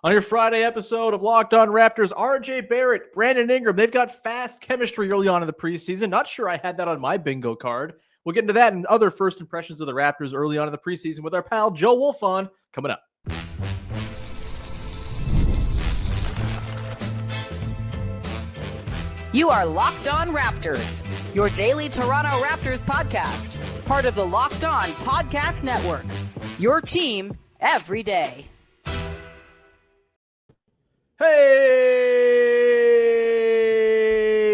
On your Friday episode of Locked On Raptors, RJ Barrett, Barrett and Ingram, they've got fast chemistry early on in the preseason. Not sure I had that on my bingo card. We'll get into that and other first impressions of the Raptors early on in the preseason with our pal Joe Wolfond coming up. You are Locked On Raptors, your daily Toronto Raptors podcast, part of the Locked On Podcast Network, your team every day. Hey,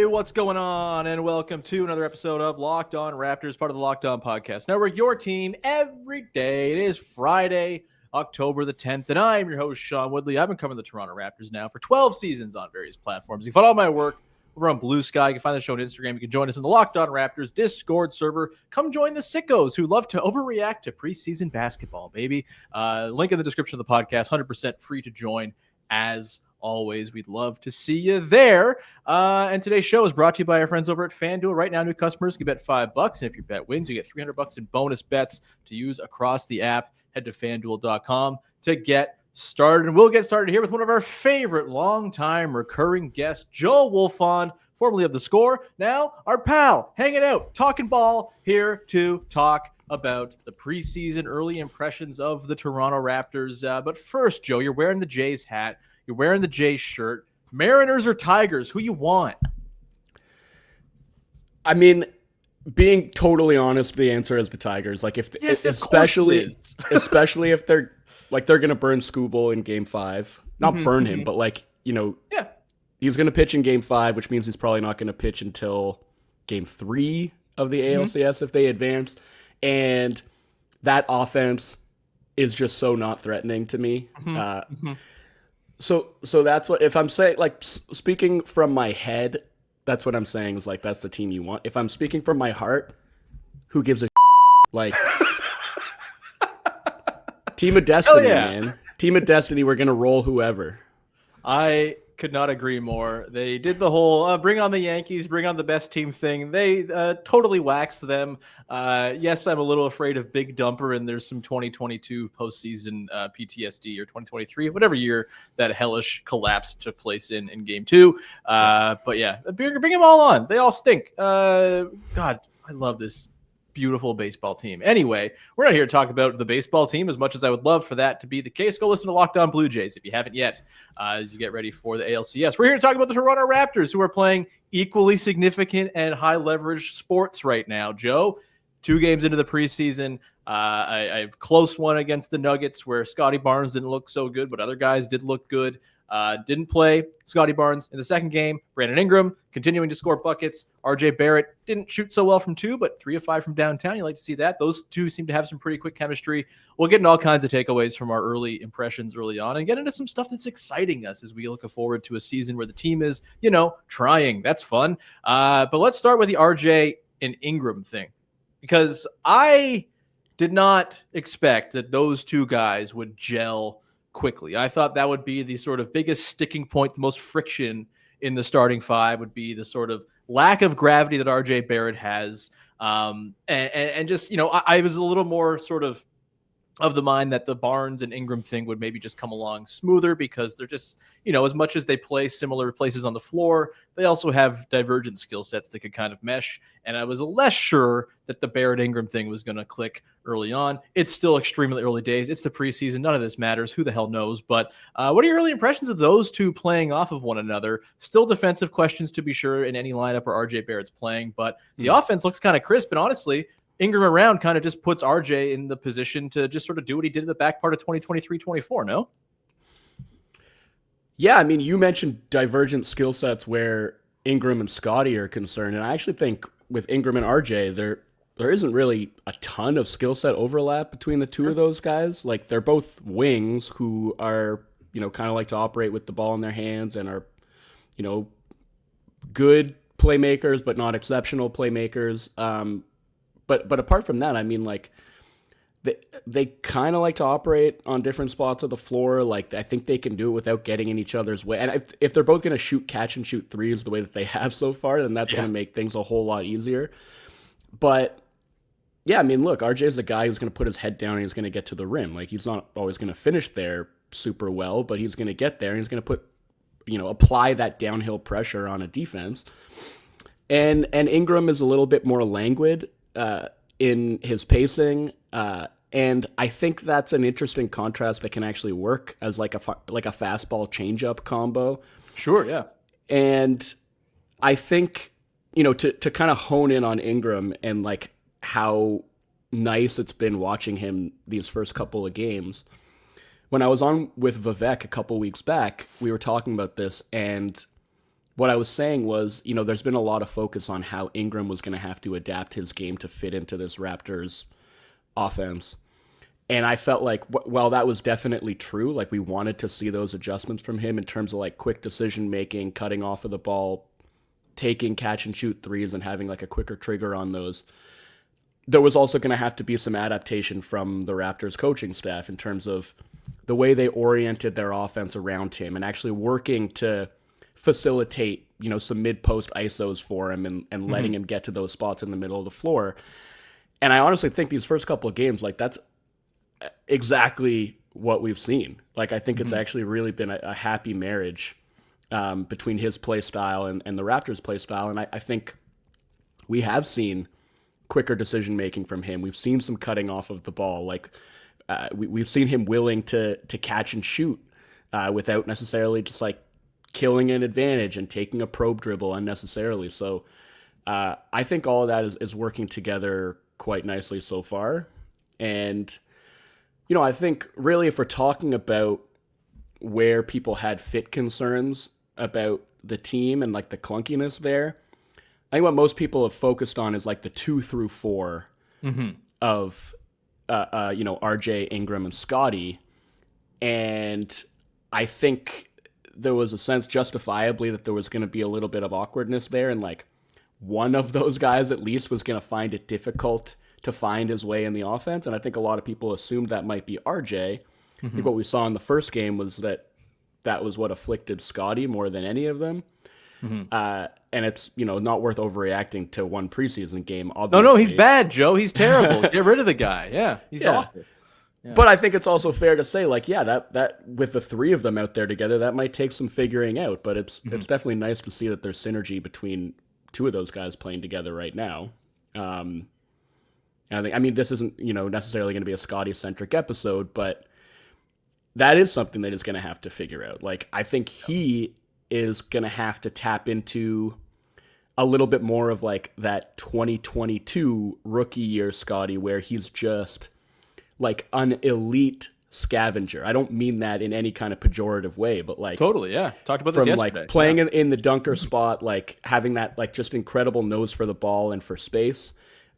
what's going on? And welcome to another episode of Locked On Raptors, part of the Locked On Podcast Network, your team every day. It is Friday, October the 10th, and I am your host, Sean Woodley. I've been covering the Toronto Raptors now for 12 seasons on various platforms. You can find all my work over on Blue Sky. You can find the show on Instagram. You can join us in the Locked On Raptors Discord server. Come join the sickos who love to overreact to preseason basketball, baby. Link in the description of the podcast. 100% free to join as always. We'd love to see you there. And today's show is brought to you by our friends over at FanDuel. Right now, new customers can bet $5, and if your bet wins, you get $300 in bonus bets to use across the app. Head to FanDuel.com to get started. And we'll get started here with one of our favorite longtime recurring guests, Joe Wolfond, formerly of The Score. Now, our pal, hanging out, talking ball, here to talk about the preseason early impressions of the Toronto Raptors. But first, Joe, you're wearing the Jays hat. You're wearing the Jays shirt. Mariners or Tigers? Who you want? I mean, being totally honest, the answer is the Tigers. Like especially if they're going to burn Skubal in Game 5. Not burn him, but he's going to pitch in Game 5, which means he's probably not going to pitch until Game 3 of the ALCS if they advance. And that offense is just so not threatening to me. So that's what, if I'm saying, speaking from my head, that's what I'm saying is that's the team you want. If I'm speaking from my heart, who gives a Team of Destiny, man. Team of Destiny, we're going to roll whoever. I could not agree more. They did the whole bring on the Yankees, bring on the best team thing. They totally waxed them. Yes, I'm a little afraid of Big Dumper, and there's some 2022 postseason PTSD, or 2023, whatever year that hellish collapse took place in Game 2. But yeah, bring them all on. They all stink. God, I love this beautiful baseball team. Anyway, we're not here to talk about the baseball team as much as I would love for that to be the case. Go listen to Locked On Blue Jays if you haven't yet, as you get ready for the ALCS. We're here to talk about the Toronto Raptors, who are playing equally significant and high leverage sports right now. Joe, 2 games into the preseason, a close one against the Nuggets where Scottie Barnes didn't look so good, but other guys did look good. Didn't play Scottie Barnes in the second game. Barrett and Ingram continuing to score buckets. RJ Barrett didn't shoot so well from 2, but 3 of 5 from downtown. You like to see that. Those two seem to have some pretty quick chemistry. We'll get into all kinds of takeaways from our early impressions early on and get into some stuff that's exciting us as we look forward to a season where the team is, trying. That's fun. But let's start with the RJ and Ingram thing, because I did not expect that those two guys would gel quickly. I thought that would be the sort of biggest sticking point, the most friction in the starting 5 would be the sort of lack of gravity that RJ Barrett has. And just, I was a little more sort of the mind that the Barnes and Ingram thing would maybe just come along smoother because they're just, as much as they play similar places on the floor, they also have divergent skill sets that could kind of mesh. And I was less sure that the Barrett Ingram thing was going to click early on. It's still extremely early days. It's the preseason. None of this matters. Who the hell knows? But what are your early impressions of those two playing off of one another? Still defensive questions to be sure in any lineup where RJ Barrett's playing, but the offense looks kind of crisp. And honestly, Ingram around kind of just puts RJ in the position to just sort of do what he did in the back part of 2023-24, no? Yeah, I mean, you mentioned divergent skill sets where Ingram and Scotty are concerned, and I actually think with Ingram and RJ, there isn't really a ton of skill set overlap between the two of those guys. Like, they're both wings who are, kind of like to operate with the ball in their hands and are, good playmakers, but not exceptional playmakers. But apart from that, I mean, they kind of like to operate on different spots of the floor. Like, I think they can do it without getting in each other's way. And if they're both going to catch and shoot threes the way that they have so far, then that's going to make things a whole lot easier. But yeah, I mean, look, RJ is the guy who's going to put his head down and he's going to get to the rim. Like, he's not always going to finish there, super well, but he's going to get there and he's going to put, apply that downhill pressure on a defense. And Ingram is a little bit more languid in his pacing. And I think that's an interesting contrast that can actually work as like a fastball changeup combo. Sure, yeah. And I think, to kind of hone in on Ingram and like how nice it's been watching him these first couple of games. When I was on with Vivek a couple weeks back, we were talking about this, and what I was saying was, there's been a lot of focus on how Ingram was going to have to adapt his game to fit into this Raptors offense. And I felt like, well, that was definitely true. Like, we wanted to see those adjustments from him in terms of like quick decision making, cutting off of the ball, taking catch and shoot threes and having like a quicker trigger on those. There was also going to have to be some adaptation from the Raptors coaching staff in terms of the way they oriented their offense around him and actually working to facilitate, some mid-post ISOs for him and letting him get to those spots in the middle of the floor. And I honestly think these first couple of games, like, that's exactly what we've seen. Like, I think it's actually really been a happy marriage between his play style and the Raptors play style. And I think we have seen quicker decision making from him. We've seen some cutting off of the ball. Like, we've seen him willing to catch and shoot without necessarily just like killing an advantage and taking a probe dribble unnecessarily. So I think all of that is working together quite nicely so far. And, I think really if we're talking about where people had fit concerns about the team and like the clunkiness there, I think what most people have focused on is like the 2 through 4 of RJ, Ingram, and Scotty. And I think there was a sense justifiably that there was going to be a little bit of awkwardness there. And like one of those guys at least was going to find it difficult to find his way in the offense. And I think a lot of people assumed that might be RJ. I think what we saw in the first game was that was what afflicted Scotty more than any of them. And it's, not worth overreacting to one preseason game. Obviously. No, he's bad, Joe. He's terrible. Get rid of the guy. Yeah, he's awful. Yeah. But I think it's also fair to say, like, yeah, that with the three of them out there together, that might take some figuring out. But it's definitely nice to see that there's synergy between two of those guys playing together right now. And I mean, this isn't, necessarily going to be a Scotty-centric episode, but that is something that is going to have to figure out. Like, I think he is going to have to tap into a little bit more of like that 2022 rookie year Scotty, where he's just like an elite scavenger. I don't mean that in any kind of pejorative way, but like totally, yeah. Talked about this yesterday. Like playing in the dunker spot, like having that like just incredible nose for the ball and for space,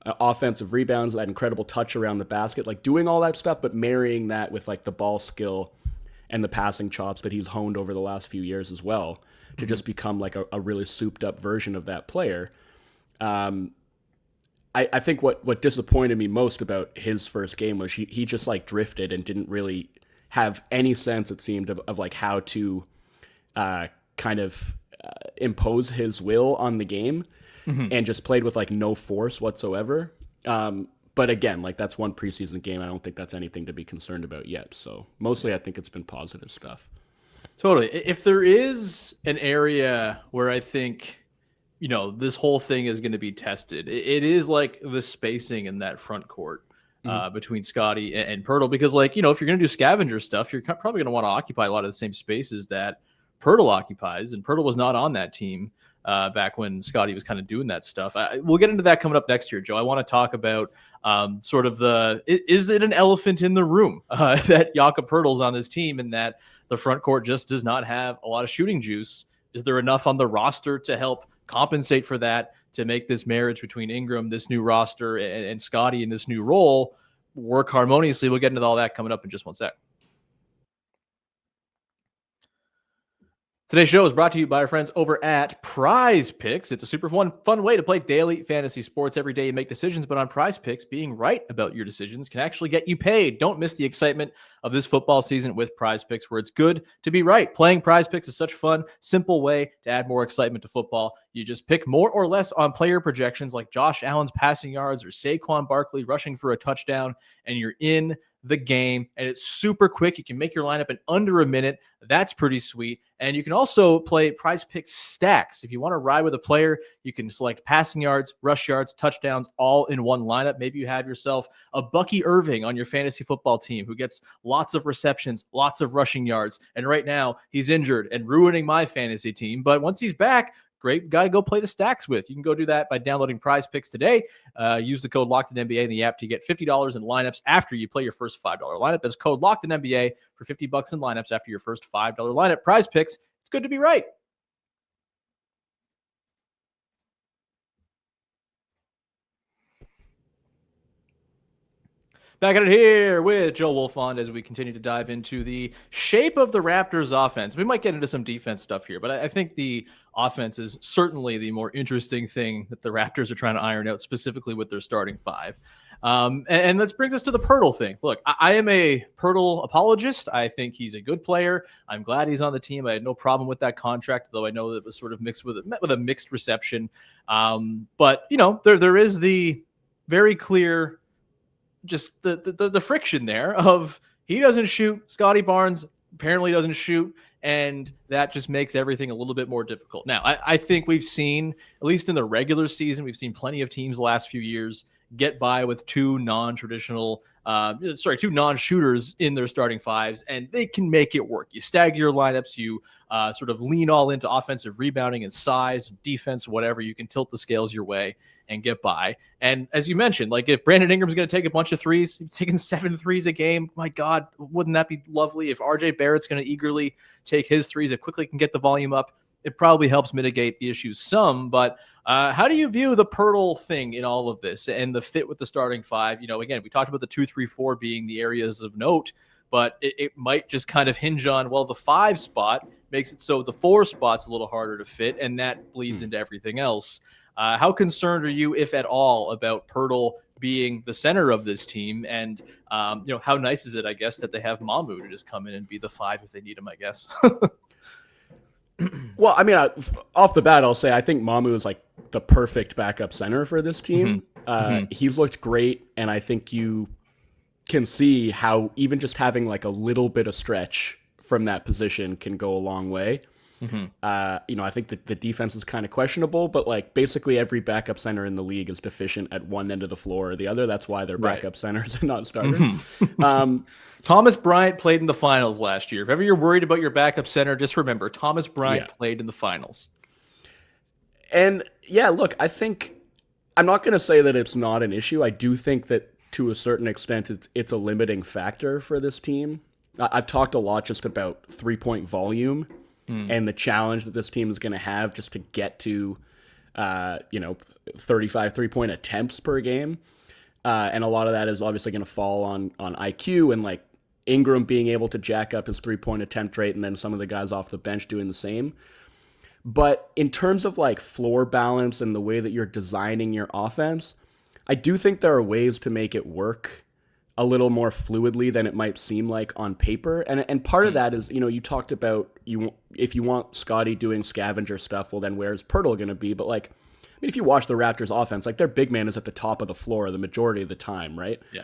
offensive rebounds, that incredible touch around the basket, like doing all that stuff, but marrying that with like the ball skill and the passing chops that he's honed over the last few years as well to just become like a really souped up version of that player. I think what disappointed me most about his first game was he just like drifted and didn't really have any sense, it seemed, of like how to kind of impose his will on the game and just played with like no force whatsoever. But again, like that's one preseason game. I don't think that's anything to be concerned about yet. So mostly I think it's been positive stuff. Totally. If there is an area where I think, this whole thing is going to be tested, it is like the spacing in that front court between Scotty and Poeltl, because like, if you're going to do scavenger stuff, you're probably going to want to occupy a lot of the same spaces that Poeltl occupies. And Poeltl was not on that team back when Scotty was kind of doing that stuff. We'll get into that coming up next year, Joe. I want to talk about sort of is it an elephant in the room that Jakob Poeltl's on this team and that the front court just does not have a lot of shooting juice? Is there enough on the roster to help compensate for that, to make this marriage between Ingram, this new roster, and Scotty in this new role work harmoniously? We'll get into all that coming up in just one sec. Today's show is brought to you by our friends over at Prize Picks. It's a super fun way to play daily fantasy sports. Every day you make decisions, but on Prize Picks, being right about your decisions can actually get you paid. Don't miss the excitement of this football season with Prize Picks, where it's good to be right. Playing Prize Picks is such a fun, simple way to add more excitement to football. You just pick more or less on player projections like Josh Allen's passing yards or Saquon Barkley rushing for a touchdown, and you're in. the game, and it's super quick. You can make your lineup in under a minute. That's pretty sweet. And you can also play Prize Picks stacks. If you want to ride with a player, you can select passing yards, rush yards, touchdowns, all in one lineup. Maybe you have yourself a Bucky Irving on your fantasy football team who gets lots of receptions, lots of rushing yards. And right now he's injured and ruining my fantasy team. But once he's back, great guy to go play the stacks with. You can go do that by downloading Prize Picks today. Use the code LOCKEDINNBA in the app to get $50 in lineups after you play your first $5 lineup. That's code LOCKEDINNBA for $50 in lineups after your first $5 lineup. Prize Picks. It's good to be right. Back at it here with Joe Wolfond as we continue to dive into the shape of the Raptors offense. We might get into some defense stuff here, but I think the offense is certainly the more interesting thing that the Raptors are trying to iron out, specifically with their starting five. And this brings us to the Poeltl thing. Look, I am a Poeltl apologist. I think he's a good player. I'm glad he's on the team. I had no problem with that contract, though I know that it was sort of met with a mixed reception. But, you know, there is the very clear just the friction there of he doesn't shoot, Scottie Barnes apparently doesn't shoot, and that just makes everything a little bit more difficult. Now, I think we've seen, at least in the regular season, we've seen plenty of teams the last few years get by with two non-shooters in their starting fives, and they can make it work. You stagger your lineups, you sort of lean all into offensive rebounding and size, defense, whatever. You can tilt the scales your way and get by. And as you mentioned, like if Brandon Ingram's going to take a bunch of threes, he's taking 7 threes a game. My God, wouldn't that be lovely? If RJ Barrett's going to eagerly take his threes, it quickly can get the volume up. It probably helps mitigate the issues some, but how do you view the Poeltl thing in all of this and the fit with the starting five? You know, again, we talked about the 2, 3, 4 being the areas of note, but it might just kind of hinge on, well, the 5 spot makes it so the 4 spot's a little harder to fit, and that bleeds into everything else. How concerned are you, if at all, about Poeltl being the center of this team? And, you know, how nice is it, I guess, that they have Mamu to just come in and be the 5 if they need him, I guess? Well, I mean, off the bat, I'll say I think Mamu is like the perfect backup center for this team. He's looked great, and I think you can see how even just having like a little bit of stretch from that position can go a long way. You know, I think that the defense is kind of questionable, but like basically every backup center in the league is deficient at one end of the floor or the other. That's why they're backup centers and not starters. Thomas Bryant played in the finals last year. If ever you're worried about your backup center, just remember Thomas Bryant played in the finals. And yeah, look, I think I'm not going to say that it's not an issue. I do think that to a certain extent it's a limiting factor for this team. I've talked a lot just about 3-point volume and the challenge that this team is going to have just to get to, 35 3-point attempts per game. And a lot of that is obviously going to fall on IQ and like Ingram being able to jack up his 3-point attempt rate and then some of the guys off the bench doing the same. But in terms of like floor balance and the way that you're designing your offense, I do think there are ways to make it work a little more fluidly than it might seem like on paper. And part of that is, you know, you talked about if you want Scottie doing scavenger stuff, well then where's Poeltl going to be? But like, I mean, if you watch the Raptors offense, like their big man is at the top of the floor the majority of the time, right? Yeah.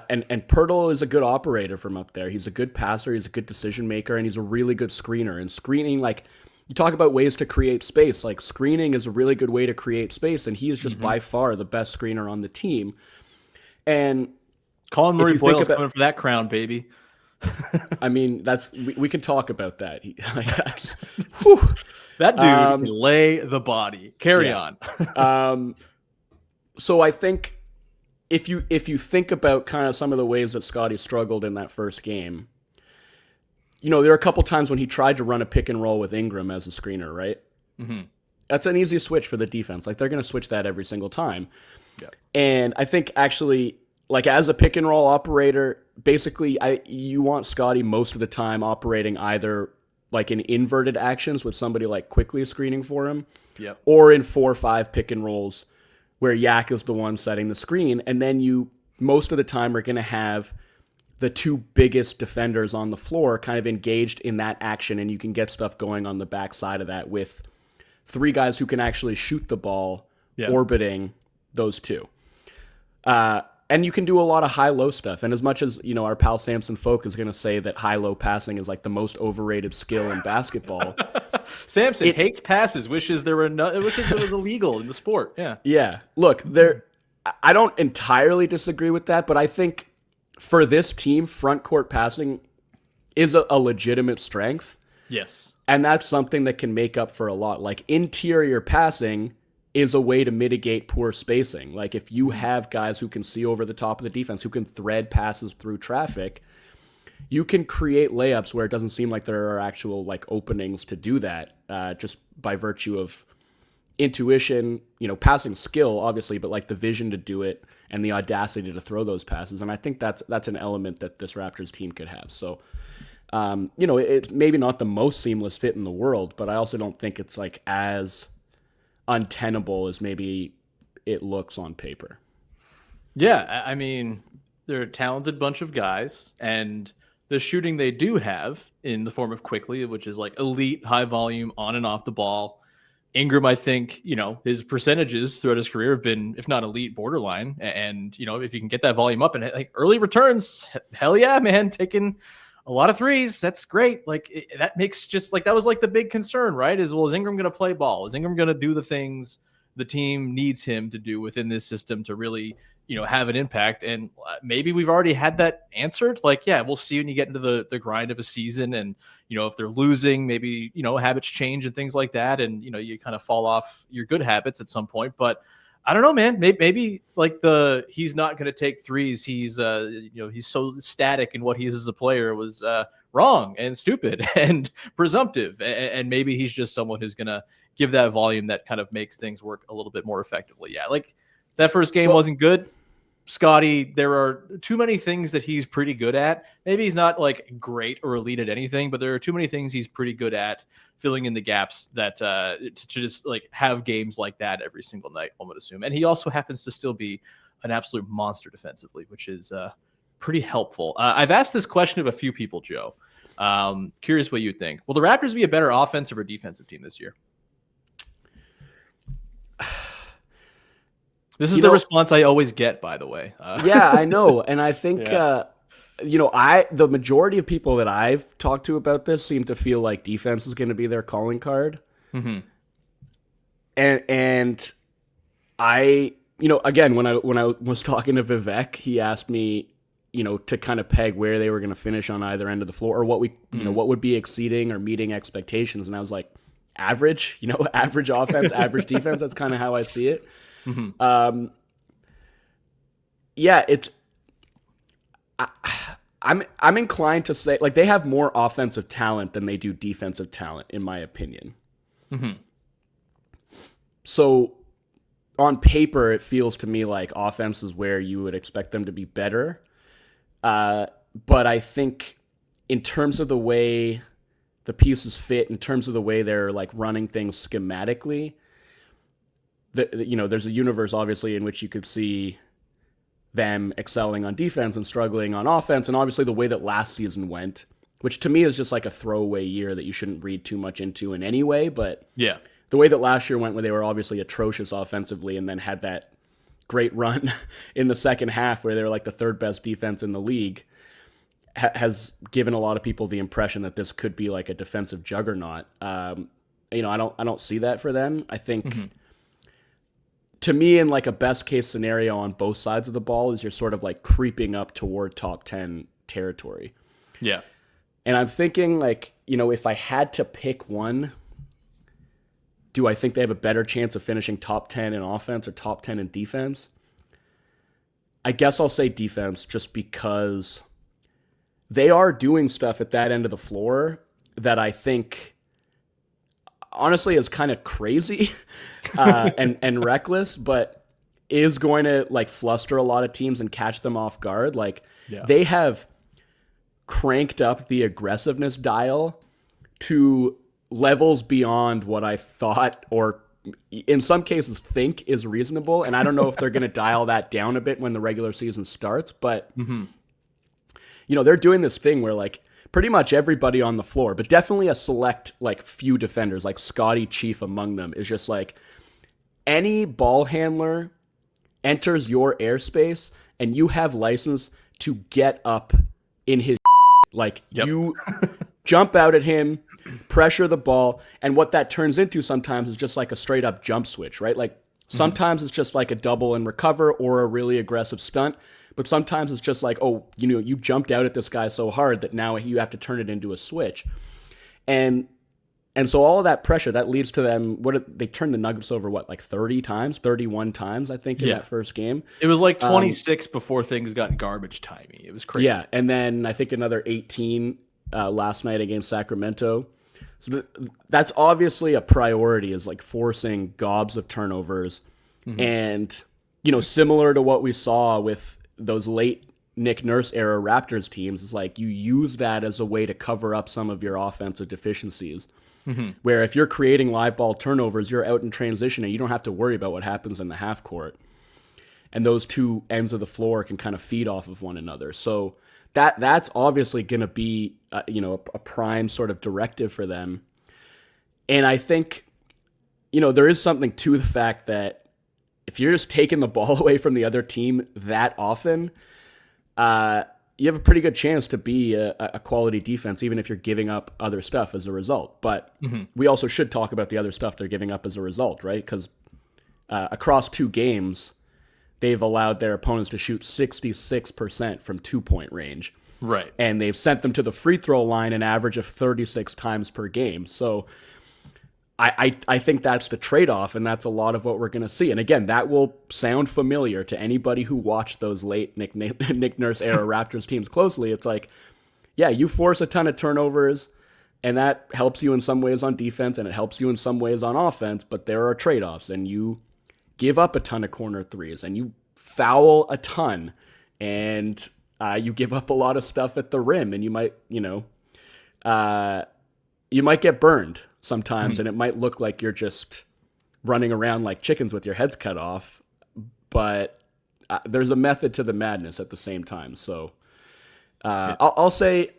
And Poeltl is a good operator from up there. He's a good passer. He's a good decision maker, and he's a really good screener. And screening, like you talk about ways to create space, like screening is a really good way to create space, and he is just by far the best screener on the team. And Collin Murray-Boyles coming for that crown, baby. I mean, we can talk about that. That dude can lay the body. Carry on. So I think if you think about kind of some of the ways that Scottie struggled in that first game, you know, there are a couple times when he tried to run a pick and roll with Ingram as a screener, right? That's an easy switch for the defense. Like they're going to switch that every single time. Yeah. And I think actually, like as a pick and roll operator, basically you want Scottie most of the time operating either like in inverted actions with somebody like quickly screening for him, or in 4 or 5 pick and rolls where Yak is the one setting the screen. And then you most of the time are going to have the 2 biggest defenders on the floor kind of engaged in that action, and you can get stuff going on the backside of that with 3 guys who can actually shoot the ball orbiting those 2. And you can do a lot of high-low stuff. And as much as, our pal Samson Folk is going to say that high-low passing is like the most overrated skill in basketball. Samson hates passes, wishes there was illegal in the sport. Yeah. Yeah. Look, I don't entirely disagree with that, but I think for this team, front court passing is a legitimate strength. Yes. And that's something that can make up for a lot. Like, interior passing is a way to mitigate poor spacing. Like, if you have guys who can see over the top of the defense, who can thread passes through traffic, you can create layups where it doesn't seem like there are actual like openings to do that, just by virtue of intuition, passing skill, obviously, but like the vision to do it and the audacity to throw those passes. And I think that's an element that this Raptors team could have. So, it's maybe not the most seamless fit in the world, but I also don't think it's like as untenable as maybe it looks on paper. Yeah, I mean, they're a talented bunch of guys, and the shooting they do have in the form of Quickly, which is like elite, high volume, on and off the ball. Ingram, I think, his percentages throughout his career have been, if not elite, borderline. And, if you can get that volume up and like early returns, hell yeah, man, taking a lot of threes. That's great. Like that makes just like, that was like the big concern, right? Is Ingram going to play ball? Is Ingram going to do the things the team needs him to do within this system to really, have an impact? And maybe we've already had that answered. Like, yeah, we'll see when you get into the grind of a season, and, if they're losing, maybe, habits change and things like that. And, you kind of fall off your good habits at some point, but I don't know, man. Maybe like he's not going to take threes. He's he's so static in what he is as a player was wrong and stupid and presumptive. And maybe he's just someone who's going to give that volume that kind of makes things work a little bit more effectively. Yeah, like that first game wasn't good. Scotty, there are too many things that he's pretty good at. Maybe he's not like great or elite at anything, but there are too many things he's pretty good at filling in the gaps that to just like have games like that every single night, one would assume. And he also happens to still be an absolute monster defensively, which is pretty helpful. I've asked this question of a few people, Joe. Curious what you think. Will the Raptors be a better offensive or defensive team this year? This is the response I always get, by the way. Yeah, I know. And I think, the majority of people that I've talked to about this seem to feel like defense is going to be their calling card. Mm-hmm. And I, again, when I was talking to Vivek, he asked me, to kind of peg where they were going to finish on either end of the floor, or what what would be exceeding or meeting expectations. And I was like, average, average offense, average defense. That's kind of how I see it. Mm-hmm. I'm inclined to say like they have more offensive talent than they do defensive talent, in my opinion. Mm-hmm. So on paper, it feels to me like offense is where you would expect them to be better. But I think in terms of the way the pieces fit, in terms of the way they're like running things schematically, there's a universe obviously in which you could see them excelling on defense and struggling on offense. And obviously the way that last season went, which to me is just like a throwaway year that you shouldn't read too much into in any way. But yeah, the way that last year went, where they were obviously atrocious offensively and then had that great run in the second half where they were like the third best defense in the league, has given a lot of people the impression that this could be like a defensive juggernaut. I don't see that for them. I think, mm-hmm. to me, in like a best case scenario on both sides of the ball, is you're sort of like creeping up toward top 10 territory. Yeah. And I'm thinking like, if I had to pick one, do I think they have a better chance of finishing top 10 in offense or top 10 in defense? I guess I'll say defense, just because they are doing stuff at that end of the floor that I think honestly is kind of crazy and reckless, but is going to like fluster a lot of teams and catch them off guard. Like they have cranked up the aggressiveness dial to levels beyond what I thought, or in some cases think, is reasonable. And I don't know if they're going to dial that down a bit when the regular season starts, but mm-hmm. They're doing this thing where like pretty much everybody on the floor, but definitely a select like few defenders, like Scotty chief among them, is just like any ball handler enters your airspace and you have license to get up in his like you jump out at him, pressure the ball, and what that turns into sometimes is just like a straight up jump switch, right? Like sometimes it's just like a double and recover or a really aggressive stunt, but sometimes it's just like, oh, you jumped out at this guy so hard that now you have to turn it into a switch. And so all of that pressure, that leads to them, they turned the Nuggets over, like 31 times, I think, in that first game. It was like 26 before things got garbage timey. It was crazy. Yeah, and then I think another 18 last night against Sacramento. So that's obviously a priority, is like forcing gobs of turnovers. And, similar to what we saw with those late Nick Nurse era Raptors teams, is like you use that as a way to cover up some of your offensive deficiencies. Where if you're creating live ball turnovers, you're out in transition and you don't have to worry about what happens in the half court. And those two ends of the floor can kind of feed off of one another. So that's obviously going to be a prime sort of directive for them. And I think there is something to the fact that if you're just taking the ball away from the other team that often, you have a pretty good chance to be a quality defense, even if you're giving up other stuff as a result. But we also should talk about the other stuff they're giving up as a result, right? Because across 2 games, they've allowed their opponents to shoot 66% from 2-point range. Right. And they've sent them to the free throw line an average of 36 times per game. So I think that's the trade-off, and that's a lot of what we're going to see. And again, that will sound familiar to anybody who watched those late Nick Nurse-era Raptors teams closely. It's like, yeah, you force a ton of turnovers, and that helps you in some ways on defense, and it helps you in some ways on offense, but there are trade-offs, and you give up a ton of corner threes, and you foul a ton, and you give up a lot of stuff at the rim, and you might get burned sometimes, and it might look like you're just running around like chickens with your heads cut off, but there's a method to the madness at the same time. So I'll say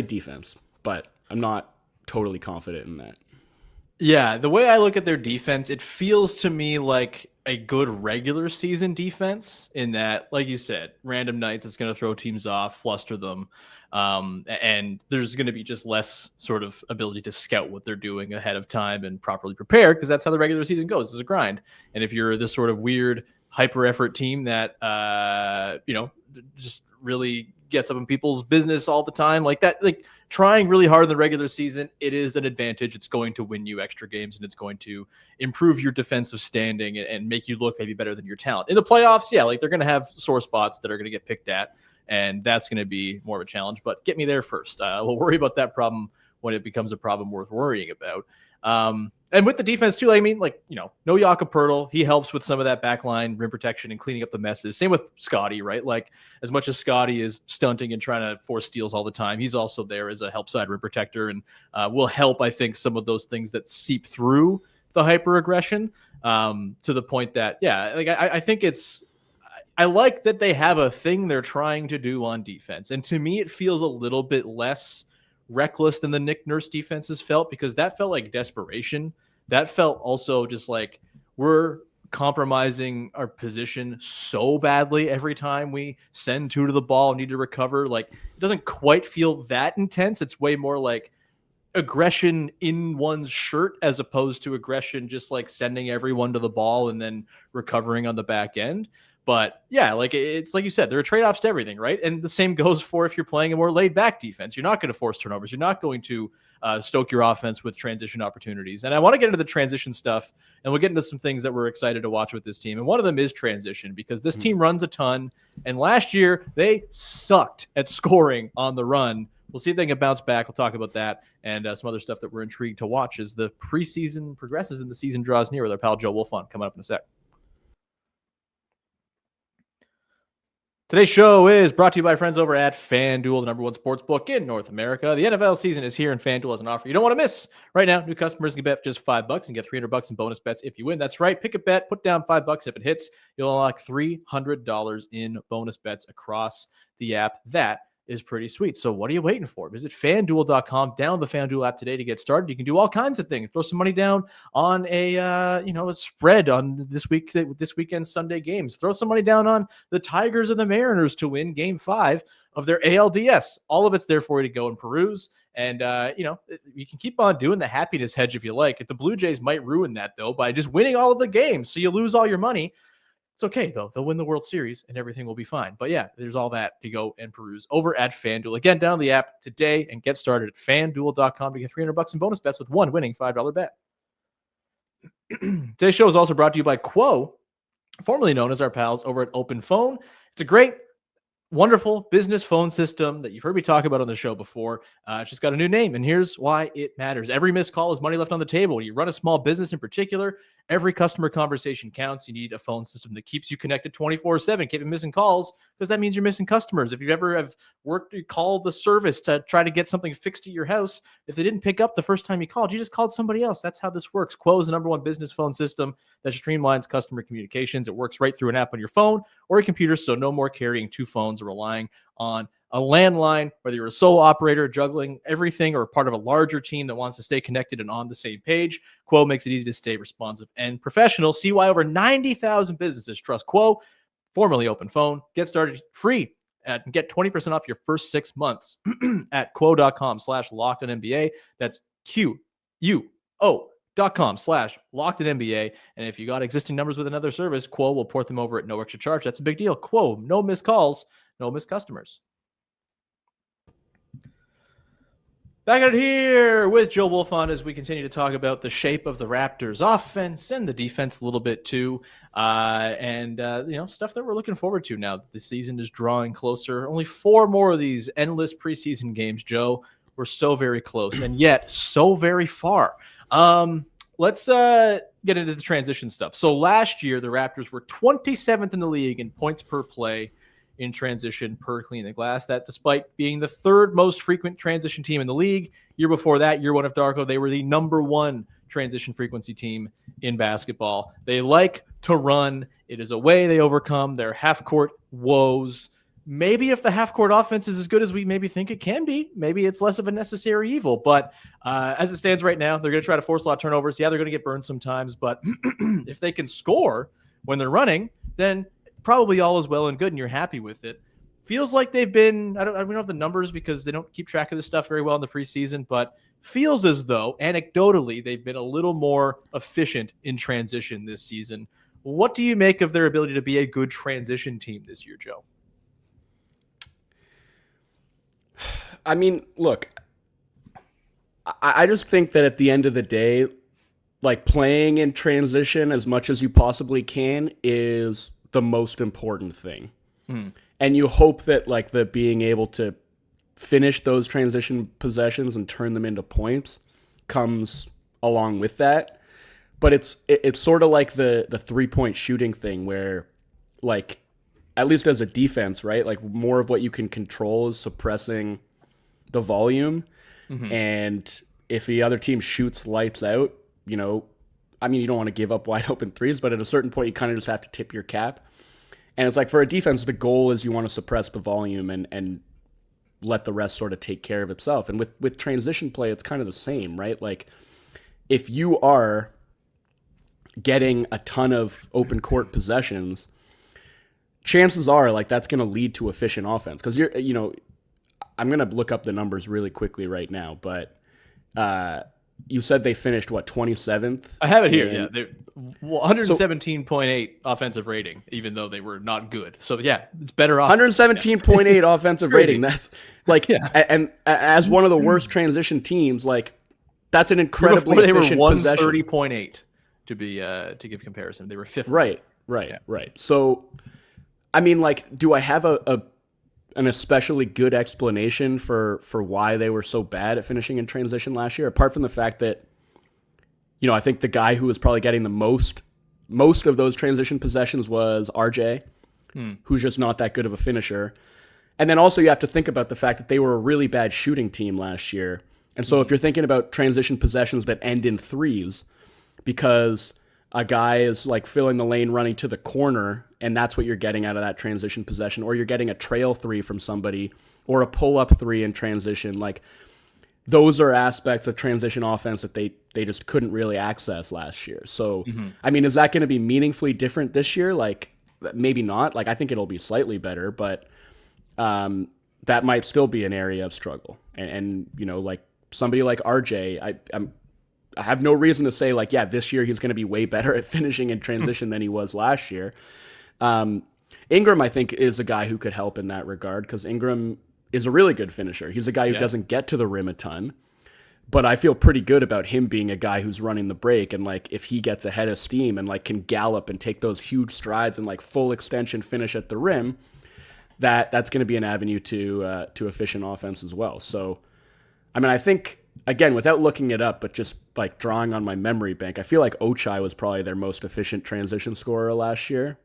defense, but I'm not totally confident in that. Yeah, the way I look at their defense, it feels to me like a good regular season defense in that, like you said, random nights it's going to throw teams off, fluster them, and there's going to be just less sort of ability to scout what they're doing ahead of time and properly prepare, because that's how the regular season goes. It's a grind. And if you're this sort of weird hyper effort team that just really gets up in people's business all the time like that, like trying really hard in the regular season, it is an advantage. It's going to win you extra games, and it's going to improve your defensive standing and make you look maybe better than your talent. In the playoffs, yeah, like they're going to have sore spots that are going to get picked at, and that's going to be more of a challenge. But get me there first. We'll worry about that problem when it becomes a problem worth worrying about. And with the defense too, no Jakob Poeltl. He helps with some of that backline rim protection and cleaning up the messes. Same with Scottie, right? Like as much as Scottie is stunting and trying to force steals all the time, he's also there as a help side rim protector and will help, I think, some of those things that seep through the hyper aggression to the point that, yeah, like I think I like that they have a thing they're trying to do on defense. And to me, it feels a little bit less reckless than the Nick Nurse defenses felt, because that felt like desperation. That felt also just like we're compromising our position so badly every time we send 2 to the ball and need to recover. Like it doesn't quite feel that intense. It's way more like aggression in one's shirt as opposed to aggression just like sending everyone to the ball and then recovering on the back end. But yeah, like it's like you said, there are trade-offs to everything, right? And the same goes for if you're playing a more laid-back defense. You're not going to force turnovers. You're not going to stoke your offense with transition opportunities. And I want to get into the transition stuff, and we'll get into some things that we're excited to watch with this team. And one of them is transition, because this team runs a ton. And last year, they sucked at scoring on the run. We'll see if they can bounce back. We'll talk about that and some other stuff that we're intrigued to watch as the preseason progresses and the season draws near with our pal Joe Wolfond coming up in a sec. Today's show is brought to you by friends over at FanDuel, the number 1 sports book in North America. The NFL season is here, and FanDuel has an offer you don't want to miss. Right now, new customers can bet just $5 and get $300 in bonus bets if you win. That's right. Pick a bet, put down $5. If it hits, you'll unlock $300 in bonus bets across the app. That is pretty sweet. So what are you waiting for? Visit FanDuel.com. Download the FanDuel app today to get started. You can do all kinds of things. Throw some money down on a spread on this weekend's Sunday games. Throw some money down on the Tigers and the Mariners to win Game 5 of their ALDS. All of it's there for you to go and peruse. And, you can keep on doing the happiness hedge if you like. The Blue Jays might ruin that, though, by just winning all of the games. So you lose all your money. It's okay, though. They'll win the World Series and everything will be fine. But yeah, there's all that to go and peruse over at FanDuel. Again, download the app today and get started at FanDuel.com to get $300 in bonus bets with one winning $5 bet. Today's show is also brought to you by Quo, formerly known as our pals over at Open Phone. It's a great, wonderful business phone system that you've heard me talk about on the show before. It's just got a new name, and here's why it matters. Every missed call is money left on the table. When you run a small business in particular, every customer conversation counts. You need a phone system that keeps you connected 24/7. Keep missing calls, because that means you're missing customers. If you've ever called the service to try to get something fixed at your house, if they didn't pick up the first time you called, you just called somebody else. That's how this works. Quo is the #1 business phone system that streamlines customer communications. It works right through an app on your phone or your computer, so no more carrying two phones or relying on a landline. Whether you're a solo operator juggling everything or part of a larger team that wants to stay connected and on the same page, Quo makes it easy to stay responsive and professional. See why over 90,000 businesses trust Quo, formerly Open Phone. Get started free and get 20% off your first 6 months at quo.com/lockedonNBA. That's QUO.com/lockedonNBA. And if you got existing numbers with another service, Quo will port them over at no extra charge. That's a big deal. Quo, no missed calls, no missed customers. Back out here with Joe Wolfond as we continue to talk about the shape of the Raptors offense and the defense a little bit too. Stuff that we're looking forward to now that the season is drawing closer. Only 4 more of these endless preseason games, Joe. We're so very close and yet so very far. Let's get into the transition stuff. So last year, the Raptors were 27th in the league in points per play in transition per clean the glass. That despite being the 3rd most frequent transition team in the league. Year before that, year 1 of Darko, they were the #1 transition frequency team in basketball. They like to run. It is a way they overcome their half-court woes. Maybe if the half-court offense is as good as we maybe think it can be, maybe it's less of a necessary evil. But as it stands right now, they're going to try to force a lot of turnovers. Yeah, they're going to get burned sometimes. But if they can score when they're running, then probably all is well and good and you're happy with it. Feels like they've been, we don't have the numbers because they don't keep track of this stuff very well in the preseason, but feels as though anecdotally they've been a little more efficient in transition this season. What do you make of their ability to be a good transition team this year, Joe? I mean, look, I just think that at the end of the day, like playing in transition as much as you possibly can is the most important thing. And you hope that like the being able to finish those transition possessions and turn them into points comes along with that. But it's sort of like the 3-point shooting thing where like, at least as a defense, right? Like more of what you can control is suppressing the volume. And if the other team shoots lights out, you don't want to give up wide open threes, but at a certain point you kind of just have to tip your cap. And it's like for a defense, the goal is you want to suppress the volume and let the rest sort of take care of itself. And with transition play, it's kind of the same, right? Like if you are getting a ton of open court possessions, chances are like that's going to lead to efficient offense. Because I'm going to look up the numbers really quickly right now, but you said they finished, 27th? I have it here, yeah. They're 117.8 offensive rating, even though they were not good. So, yeah, it's better off. 117.8 offensive rating. That's like, and as one of the worst transition teams, like, that's an incredibly efficient possession. They were 130.8 to give comparison. They were 5th. Right. So, I mean, like, do I have an especially good explanation for why they were so bad at finishing in transition last year, apart from the fact that, I think the guy who was probably getting the most of those transition possessions was RJ, who's just not that good of a finisher. And then also you have to think about the fact that they were a really bad shooting team last year. And so if you're thinking about transition possessions that end in threes because a guy is like filling the lane running to the corner and that's what you're getting out of that transition possession, or you're getting a trail 3 from somebody or a pull-up three in transition. Like, those are aspects of transition offense that they just couldn't really access last year. So, I mean, is that going to be meaningfully different this year? Like, maybe not. Like, I think it'll be slightly better, but that might still be an area of struggle. And you know, like somebody like RJ, I have no reason to say like, yeah, this year he's going to be way better at finishing in transition than he was last year. Ingram, I think, is a guy who could help in that regard because Ingram is a really good finisher. He's a guy who doesn't get to the rim a ton, but I feel pretty good about him being a guy who's running the break. And like, if he gets ahead of steam and like can gallop and take those huge strides and like full extension finish at the rim, that's going to be an avenue to efficient offense as well. So, I mean, I think, again, without looking it up, but just like drawing on my memory bank, I feel like Ochai was probably their most efficient transition scorer last year.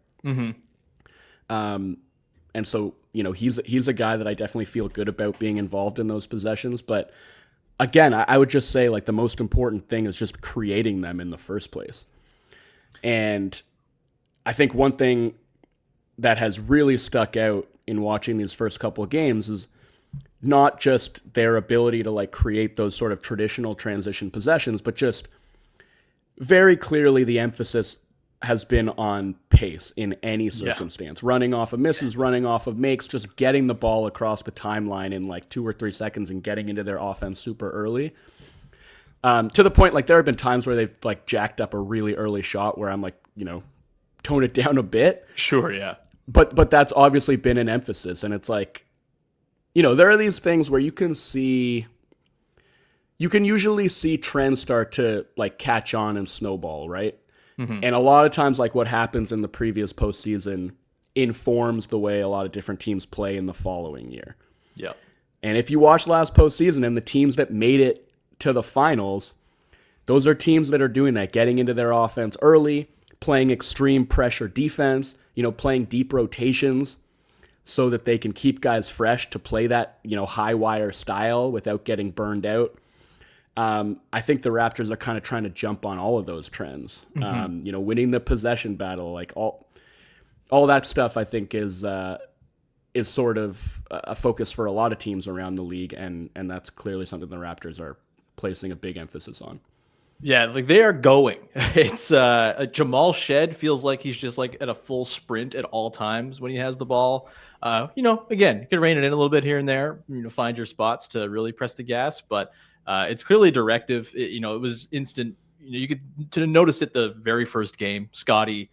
And so, you know, he's a guy that I definitely feel good about being involved in those possessions. But again, I would just say like the most important thing is just creating them in the first place. And I think one thing that has really stuck out in watching these first couple of games is not just their ability to like create those sort of traditional transition possessions, but just very clearly the emphasis has been on pace in any circumstance. Running off of misses, running off of makes, just getting the ball across the timeline in like 2 or 3 seconds and getting into their offense super early. To the point, like there have been times where they've like jacked up a really early shot where I'm like, you know, tone it down a bit. Sure, yeah. But that's obviously been an emphasis. And it's like, you know, there are these things where you can usually see trends start to like catch on and snowball, right? And a lot of times, like what happens in the previous postseason informs the way a lot of different teams play in the following year. Yeah. And if you watch last postseason and the teams that made it to the finals, those are teams that are doing that, getting into their offense early, playing extreme pressure defense, you know, playing deep rotations so that they can keep guys fresh to play that, you know, high wire style without getting burned out. I think the Raptors are kind of trying to jump on all of those trends. You know, winning the possession battle, like all that stuff, I think is sort of a focus for a lot of teams around the league, and that's clearly something the Raptors are placing a big emphasis on. Yeah, like they are going. It's Jamal Shed feels like he's just like at a full sprint at all times when he has the ball. You know, again, you can rein it in a little bit here and there. You know, find your spots to really press the gas, but it's clearly directive. You know, it was instant. You know, you could to notice it the very first game. Scotty,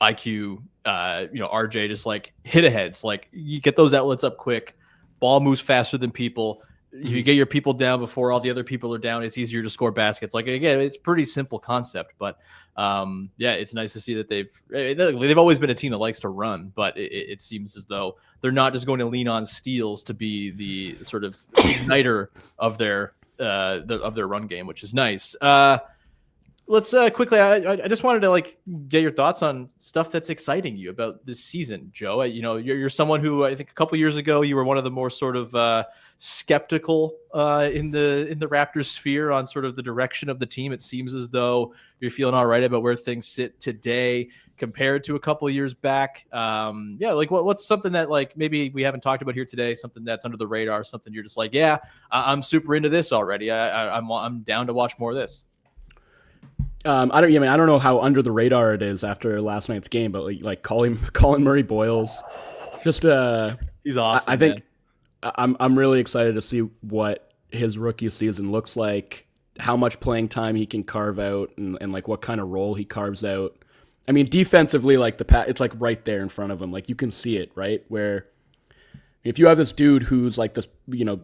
IQ, you know, RJ just like hit aheads. Like you get those outlets up quick. Ball moves faster than people. If you get your people down before all the other people are down, it's easier to score baskets. Like again, it's a pretty simple concept, but yeah, it's nice to see that they've always been a team that likes to run, but it seems as though they're not just going to lean on steals to be the sort of igniter of their run game, which is nice. Let's quickly. I just wanted to like get your thoughts on stuff that's exciting you about this season, Joe. You know, you're someone who I think a couple years ago you were one of the more sort of skeptical in the Raptors sphere on sort of the direction of the team. It seems as though you're feeling all right about where things sit today compared to a couple years back. Yeah, like what's something that like maybe we haven't talked about here today? Something that's under the radar, something you're just like, yeah, I'm super into this already. I'm down to watch more of this. I don't know how under the radar it is after last night's game, but like Collin Murray-Boyles, just he's awesome. I think I'm really excited to see what his rookie season looks like, how much playing time he can carve out, and like what kind of role he carves out. I mean, defensively, like it's like right there in front of him, like you can see it, right? Where if you have this dude who's like this, you know,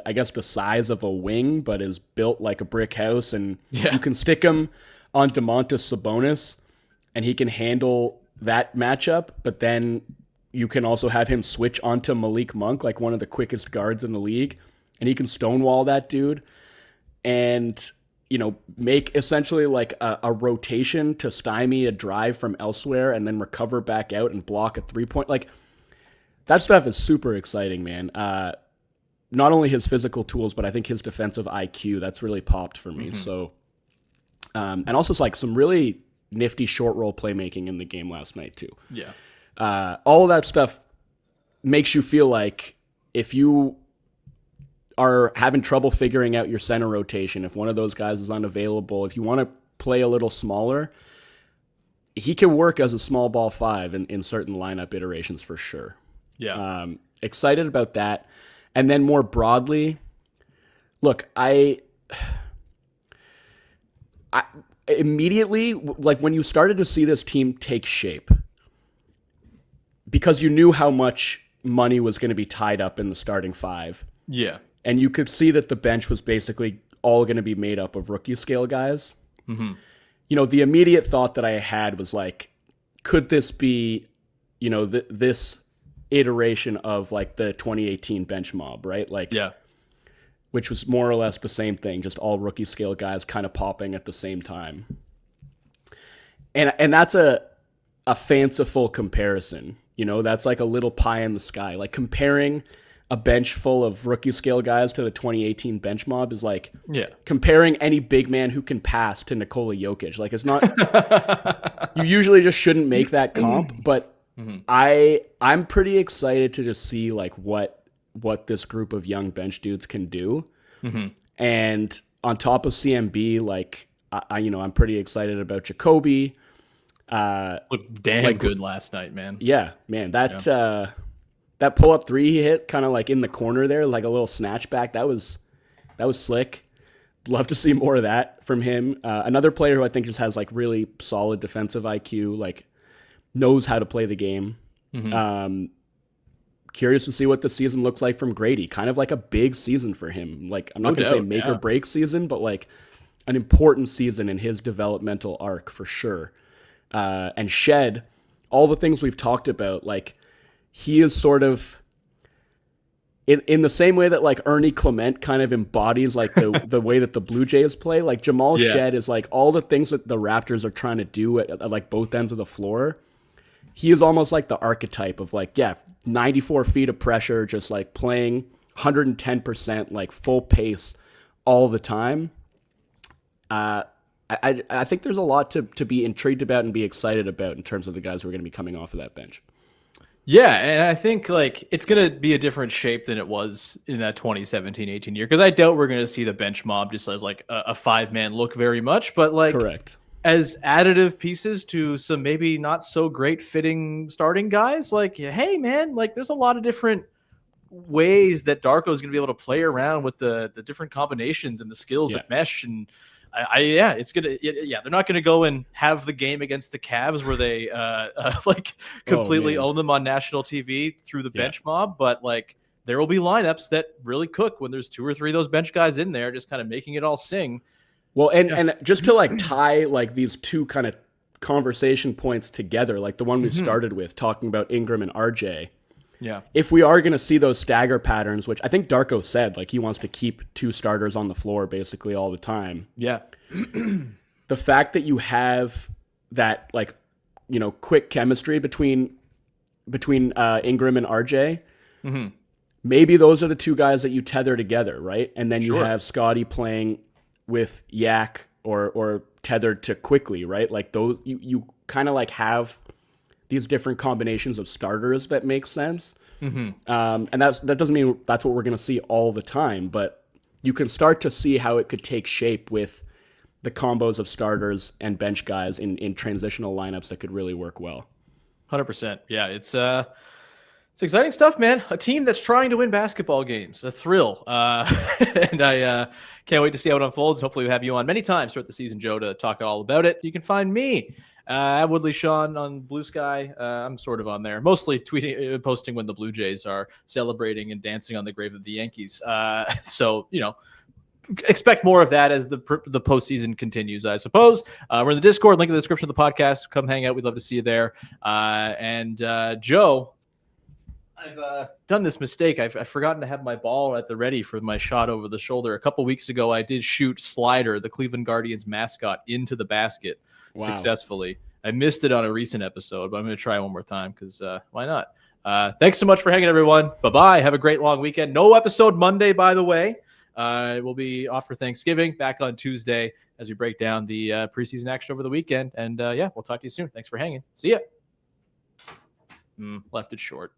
I guess the size of a wing, but is built like a brick house, and you can stick him on Domantas Sabonis, and he can handle that matchup, but then you can also have him switch onto Malik Monk, like one of the quickest guards in the league, and he can stonewall that dude and, you know, make essentially like a rotation to stymie a drive from elsewhere and then recover back out and block a 3-point. Like, that stuff is super exciting, man. Not only his physical tools, but I think his defensive IQ, that's really popped for me. So, and also like some really nifty short roll playmaking in the game last night too. Yeah. All of that stuff makes you feel like if you are having trouble figuring out your center rotation, if one of those guys is unavailable, if you want to play a little smaller, he can work as a small ball 5 in certain lineup iterations for sure. Yeah. Excited about that. And then more broadly, look, I immediately, like when you started to see this team take shape, because you knew how much money was going to be tied up in the starting 5. Yeah. And you could see that the bench was basically all going to be made up of rookie scale guys. Mm-hmm. You know, the immediate thought that I had was like, could this be, you know, this iteration of like the 2018 bench mob, right? Like, yeah, which was more or less the same thing, just all rookie scale guys kind of popping at the same time. And that's a fanciful comparison. You know, that's like a little pie in the sky. Like comparing a bench full of rookie scale guys to the 2018 bench mob is like comparing any big man who can pass to Nikola Jokic. Like it's not, you usually just shouldn't make that comp, but I'm pretty excited to just see like what this group of young bench dudes can do. And on top of CMB, like I'm pretty excited about Jacoby. Looked damn good last night, man. Yeah, man. That pull-up 3 he hit kind of like in the corner there, like a little snatch back. That was slick. Love to see more of that from him. Another player who I think just has like really solid defensive IQ, like knows how to play the game. Curious to see what the season looks like from Grady. Kind of like a big season for him. Like I'm not going to say make or break season, but like an important season in his developmental arc for sure. And Shed, all the things we've talked about, like he is sort of in the same way that like Ernie Clement kind of embodies like the way that the Blue Jays play. Like Jamal Shed is like all the things that the Raptors are trying to do at like both ends of the floor. He is almost like the archetype of like, 94 feet of pressure, just like playing 110%, like full pace all the time. I think there's a lot to be intrigued about and be excited about in terms of the guys who are going to be coming off of that bench. Yeah, and I think like it's going to be a different shape than it was in that 2017-18 year, because I doubt we're going to see the bench mob just as like a 5-man look very much, but like correct as additive pieces to some maybe not so great fitting starting guys. Like, hey man, like there's a lot of different ways that Darko is going to be able to play around with the different combinations and the skills that mesh. And it's gonna. They're not gonna go and have the game against the Cavs where they like completely own them on national TV through the bench mob. But like there will be lineups that really cook when there's 2 or 3 of those bench guys in there, just kind of making it all sing. Well, and just to like tie like these two kind of conversation points together, like the one we started with talking about Ingram and RJ. Yeah. If we are going to see those stagger patterns, which I think Darko said, like he wants to keep 2 starters on the floor basically all the time. Yeah. The fact that you have that like, quick chemistry between Ingram and RJ, maybe those are the 2 guys that you tether together, right? And then you have Scotty playing with Yak or tethered to Quickly, right? Like those, you kind of like have these different combinations of starters that make sense. And that doesn't mean that's what we're going to see all the time, but you can start to see how it could take shape with the combos of starters and bench guys in transitional lineups that could really work well. 100%. Yeah, it's exciting stuff, man. A team that's trying to win basketball games, a thrill. And I can't wait to see how it unfolds. Hopefully we have you on many times throughout the season, Joe, to talk all about it. You can find me at Woodley Sean on Blue Sky. I'm sort of on there, mostly posting when the Blue Jays are celebrating and dancing on the grave of the Yankees. So, expect more of that as the postseason continues, I suppose. We're in the Discord, link in the description of the podcast. Come hang out. We'd love to see you there. And Joe, I've done this mistake. I've forgotten to have my ball at the ready for my shot over the shoulder. A couple weeks ago, I did shoot Slider, the Cleveland Guardians mascot, into the basket successfully. I missed it on a recent episode, but I'm going to try one more time because why not? Thanks so much for hanging, everyone. Bye-bye. Have a great long weekend. No episode Monday, by the way. We'll be off for Thanksgiving, back on Tuesday as we break down the preseason action over the weekend. And we'll talk to you soon. Thanks for hanging. See ya. Left it short.